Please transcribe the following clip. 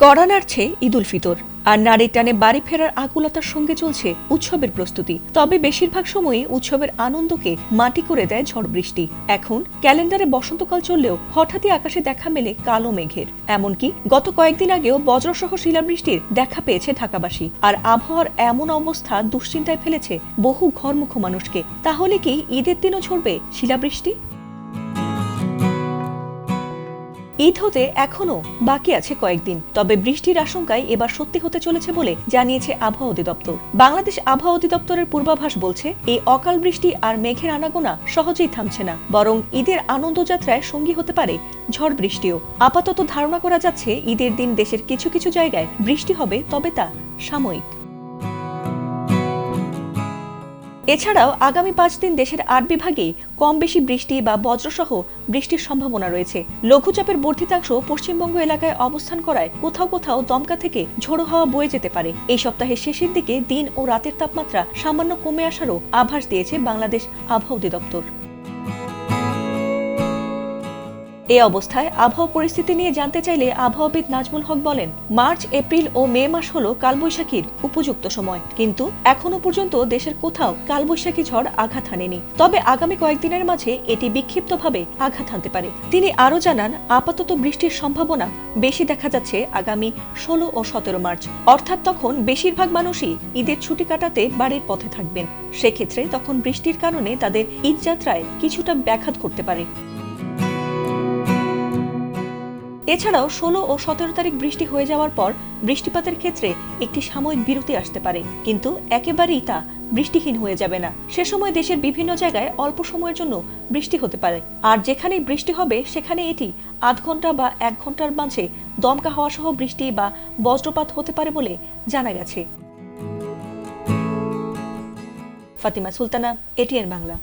কড়া নাড়ছে ঈদ উল ফিতর, আর নারীর টানে বাড়ি ফেরার আকুলতার সঙ্গে চলছে উৎসবের প্রস্তুতি। তবে বেশিরভাগ সময়ই উৎসবের আনন্দকে মাটি করে দেয় ঝড় বৃষ্টি। এখন ক্যালেন্ডারে বসন্তকাল চললেও হঠাৎই আকাশে দেখা মেলে কালো মেঘের। এমনকি গত কয়েকদিন আগেও বজ্রসহ শিলাবৃষ্টির দেখা পেয়েছে ঢাকাবাসী। আর আবহাওয়ার এমন অবস্থা দুশ্চিন্তায় ফেলেছে বহু ঘরমুখো মানুষকে। তাহলে কি ঈদের দিনও ঝরবে শিলাবৃষ্টি? ঈদ হতে এখনো বাকি আছে কয়েকদিন, তবে বৃষ্টির আশঙ্কায় এবার সত্যি হতে চলেছে বলে জানিয়েছে আবহাওয়া অধিদপ্তর। বাংলাদেশ আবহাওয়া অধিদপ্তরের পূর্বাভাস বলছে, এই অকাল বৃষ্টি আর মেঘের আনাগোনা সহজেই থামছে না, বরং ঈদের আনন্দযাত্রায় সঙ্গী হতে পারে ঝড় বৃষ্টিও। আপাতত ধারণা করা যাচ্ছে ঈদের দিন দেশের কিছু কিছু জায়গায় বৃষ্টি হবে, তবে তা সাময়িক। এছাড়াও আগামী 5 দিন দেশের 8 বিভাগেই কম বেশি বৃষ্টি বা বজ্রসহ বৃষ্টির সম্ভাবনা রয়েছে। লঘুচাপের বর্ধিতাংশ পশ্চিমবঙ্গ এলাকায় অবস্থান করায় কোথাও কোথাও দমকা থেকে ঝোড়ো হাওয়া বয়ে যেতে পারে। এই সপ্তাহের শেষের দিকে দিন ও রাতের তাপমাত্রা সামান্য কমে আসারও আভাস দিয়েছে বাংলাদেশ আবহাওয়া অধিদপ্তর। এই অবস্থায় আবহাওয়া পরিস্থিতি নিয়ে জানতে চাইলে আবহাওয়াবিদ নাজমুল হক বলেন, মার্চ, এপ্রিল ও মে মাস হলো কালবৈশাখীর উপযুক্ত সময়, কিন্তু এখনো পর্যন্ত দেশের কোথাও কালবৈশাখী ঝড় আঘাত হানেনি। তবে আগামী কয়েকদিনের মাঝে এটি বিক্ষিপ্তভাবে আঘাত হানতে পারে। তিনি আরও জানান, আপাতত বৃষ্টির সম্ভাবনা বেশি দেখা যাচ্ছে আগামী 16 ও 17 মার্চ, অর্থাৎ তখন বেশিরভাগ মানুষই ঈদের ছুটি কাটাতে বাড়ির পথে থাকবেন। সেক্ষেত্রে তখন বৃষ্টির কারণে তাদের ঈদ যাত্রায় কিছুটা ব্যাঘাত ঘটতে পারে। এছাড়াও 16 ও 17 তারিখ বৃষ্টি হয়ে যাওয়ার পর বৃষ্টিপাতের ক্ষেত্রে একটি সাময়িক বিরতি আসতে পারে, কিন্তু একেবারেই তা বৃষ্টিহীন হয়ে যাবে না। সে সময় দেশের বিভিন্ন জায়গায় অল্প সময়ের জন্য বৃষ্টি হতে পারে, আর যেখানেই বৃষ্টি হবে সেখানে এটি আধ ঘন্টা বা 1 ঘন্টার মাঝে দমকা হাওয়া সহ বৃষ্টি বা বজ্রপাত হতে পারে বলে জানা গেছে। ফাতিমা সুলতানা, এটিএন বাংলা।